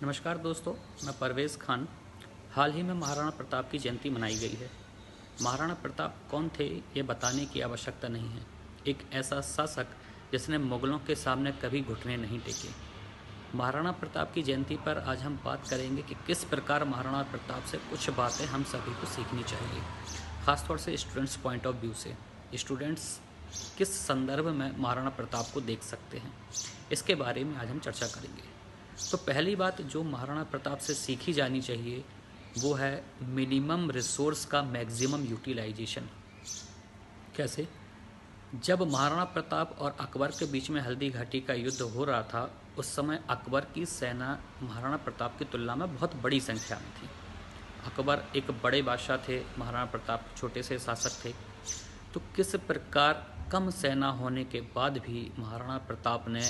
नमस्कार दोस्तों, मैं परवेज़ खान। हाल ही में महाराणा प्रताप की जयंती मनाई गई है। महाराणा प्रताप कौन थे ये बताने की आवश्यकता नहीं है। एक ऐसा शासक जिसने मुगलों के सामने कभी घुटने नहीं टेके। महाराणा प्रताप की जयंती पर आज हम बात करेंगे कि किस प्रकार महाराणा प्रताप से कुछ बातें हम सभी को सीखनी चाहिए, ख़ासतौर से स्टूडेंट्स पॉइंट ऑफ व्यू से। स्टूडेंट्स किस संदर्भ में महाराणा प्रताप को देख सकते हैं, इसके बारे में आज हम चर्चा करेंगे। तो पहली बात जो महाराणा प्रताप से सीखी जानी चाहिए वो है मिनिमम रिसोर्स का मैक्सिमम यूटिलाइजेशन। कैसे? जब महाराणा प्रताप और अकबर के बीच में हल्दी घाटी का युद्ध हो रहा था, उस समय अकबर की सेना महाराणा प्रताप की तुलना में बहुत बड़ी संख्या में थी। अकबर एक बड़े बादशाह थे, महाराणा प्रताप छोटे से शासक थे। तो किस प्रकार कम सेना होने के बाद भी महाराणा प्रताप ने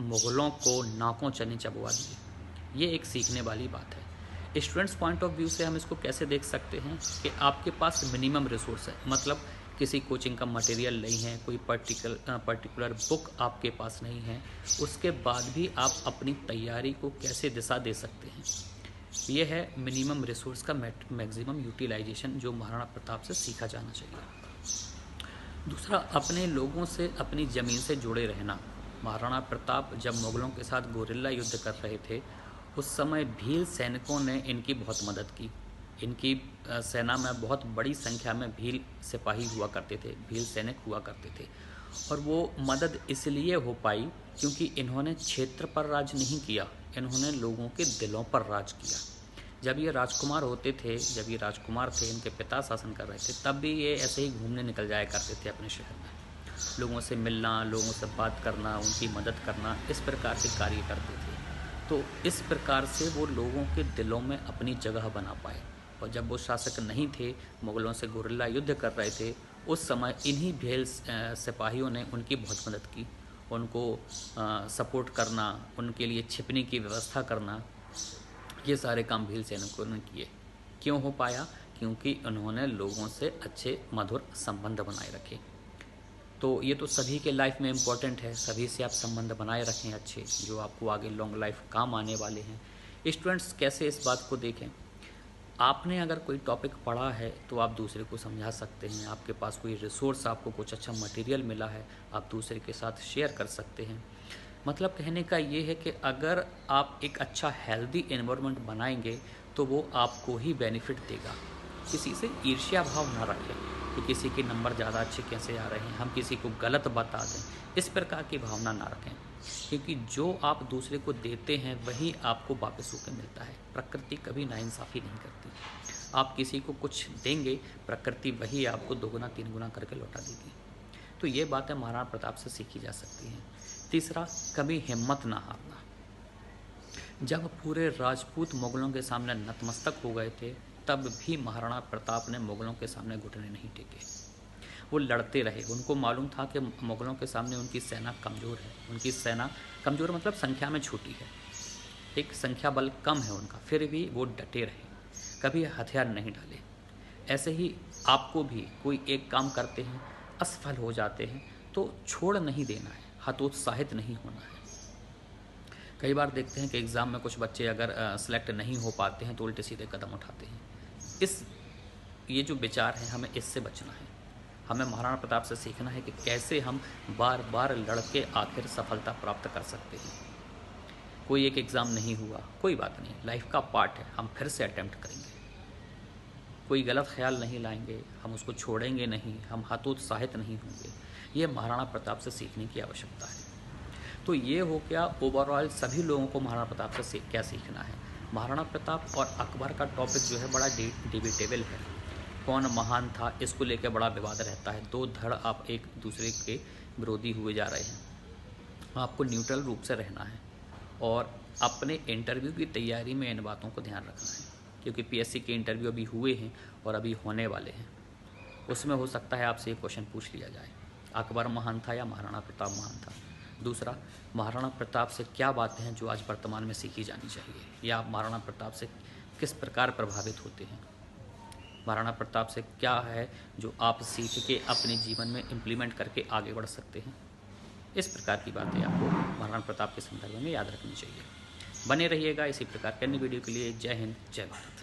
मुग़लों को नाकों चने चबवा दिए। ये एक सीखने वाली बात है। स्टूडेंट्स पॉइंट ऑफ व्यू से हम इसको कैसे देख सकते हैं कि आपके पास मिनिमम रिसोर्स है, मतलब किसी कोचिंग का मटेरियल नहीं है, कोई पर्टिकुलर बुक आपके पास नहीं है, उसके बाद भी आप अपनी तैयारी को कैसे दिशा दे सकते हैं। ये है मिनिमम रिसोर्स का मैक्सिमम यूटिलाइजेशन जो महाराणा प्रताप से सीखा जाना चाहिए। दूसरा, अपने लोगों से, अपनी ज़मीन से जुड़े रहना। महाराणा प्रताप जब मुग़लों के साथ गोरिल्ला युद्ध कर रहे थे, उस समय भील सैनिकों ने इनकी बहुत मदद की। इनकी सेना में बहुत बड़ी संख्या में भील सिपाही हुआ करते थे, भील सैनिक हुआ करते थे। और वो मदद इसलिए हो पाई क्योंकि इन्होंने क्षेत्र पर राज नहीं किया, इन्होंने लोगों के दिलों पर राज किया। जब ये राजकुमार होते थे, जब ये राजकुमार थे, इनके पिता शासन कर रहे थे, तब भी ये ऐसे ही घूमने निकल जाया करते थे अपने शहर में। लोगों से मिलना, लोगों से बात करना, उनकी मदद करना, इस प्रकार के कार्य करते थे। तो इस प्रकार से वो लोगों के दिलों में अपनी जगह बना पाए। और जब वो शासक नहीं थे, मुग़लों से गोरिल्ला युद्ध कर रहे थे, उस समय इन्हीं भील सिपाहियों ने उनकी बहुत मदद की। उनको सपोर्ट करना, उनके लिए छिपने की व्यवस्था करना, ये सारे काम भील सैनिकों ने किए। क्यों हो पाया? क्योंकि उन्होंने लोगों से अच्छे मधुर संबंध बनाए रखे। तो ये तो सभी के लाइफ में इम्पॉर्टेंट है, सभी से आप संबंध बनाए रखें अच्छे, जो आपको आगे लॉन्ग लाइफ काम आने वाले हैं। स्टूडेंट्स कैसे इस बात को देखें? आपने अगर कोई टॉपिक पढ़ा है तो आप दूसरे को समझा सकते हैं। आपके पास कोई रिसोर्स, आपको कुछ अच्छा मटेरियल मिला है, आप दूसरे के साथ शेयर कर सकते हैं। मतलब कहने का ये है कि अगर आप एक अच्छा हेल्दी एनवायरनमेंट बनाएंगे तो वो आपको ही बेनिफिट देगा। किसी से ईर्ष्या भाव ना रखें कि किसी के नंबर ज़्यादा अच्छे कैसे आ रहे हैं, हम किसी को गलत बता दें, इस प्रकार की भावना ना रखें। क्योंकि जो आप दूसरे को देते हैं वही आपको वापस होकर मिलता है। प्रकृति कभी नाइंसाफ़ी नहीं करती। आप किसी को कुछ देंगे, प्रकृति वही आपको दोगुना तीन गुना करके लौटा देगी। तो ये बातें महाराणा प्रताप से सीखी जा सकती हैं। तीसरा, कभी हिम्मत ना हारना। जब पूरे राजपूत मुग़लों के सामने नतमस्तक हो गए थे, तब भी महाराणा प्रताप ने मुग़लों के सामने घुटने नहीं टेके। वो लड़ते रहे। उनको मालूम था कि मुग़लों के सामने उनकी सेना कमज़ोर है। उनकी सेना कमज़ोर मतलब संख्या में छोटी है, एक संख्या बल कम है उनका, फिर भी वो डटे रहे, कभी हथियार नहीं डाले। ऐसे ही आपको भी कोई एक काम करते हैं, असफल हो जाते हैं तो छोड़ नहीं देना है, हतोत्साहित नहीं होना है। कई बार देखते हैं कि एग्ज़ाम में कुछ बच्चे अगर सेलेक्ट नहीं हो पाते हैं तो उल्टे सीधे कदम उठाते हैं। ये जो विचार है, हमें इससे बचना है। हमें महाराणा प्रताप से सीखना है कि कैसे हम बार बार लड़ के आखिर सफलता प्राप्त कर सकते हैं। कोई एक एग्ज़ाम नहीं हुआ, कोई बात नहीं, लाइफ का पार्ट है, हम फिर से अटेम्प्ट करेंगे। कोई गलत ख्याल नहीं लाएंगे, हम उसको छोड़ेंगे नहीं, हम हतोत्साहित नहीं होंगे। ये महाराणा प्रताप से सीखने की आवश्यकता है। तो ये हो गया ओवरऑल सभी लोगों को महाराणा प्रताप से क्या सीखना है। महाराणा प्रताप और अकबर का टॉपिक जो है बड़ा डिबेटेबल है। कौन महान था, इसको लेकर बड़ा विवाद रहता है। दो धड़ आप एक दूसरे के विरोधी हुए जा रहे हैं। आपको न्यूट्रल रूप से रहना है और अपने इंटरव्यू की तैयारी में इन बातों को ध्यान रखना है, क्योंकि पीएससी के इंटरव्यू अभी हुए हैं और अभी होने वाले हैं। उसमें हो सकता है आपसे ये क्वेश्चन पूछ लिया जाए, अकबर महान था या महाराणा प्रताप महान था। दूसरा, महाराणा प्रताप से क्या बातें हैं जो आज वर्तमान में सीखी जानी चाहिए, या आप महाराणा प्रताप से किस प्रकार प्रभावित होते हैं। महाराणा प्रताप से क्या है जो आप सीख के अपने जीवन में इम्प्लीमेंट करके आगे बढ़ सकते हैं। इस प्रकार की बातें आपको महाराणा प्रताप के संदर्भ में याद रखनी चाहिए। बने रहिएगा इसी प्रकार के अन्य वीडियो के लिए। जय हिंद, जय भारत।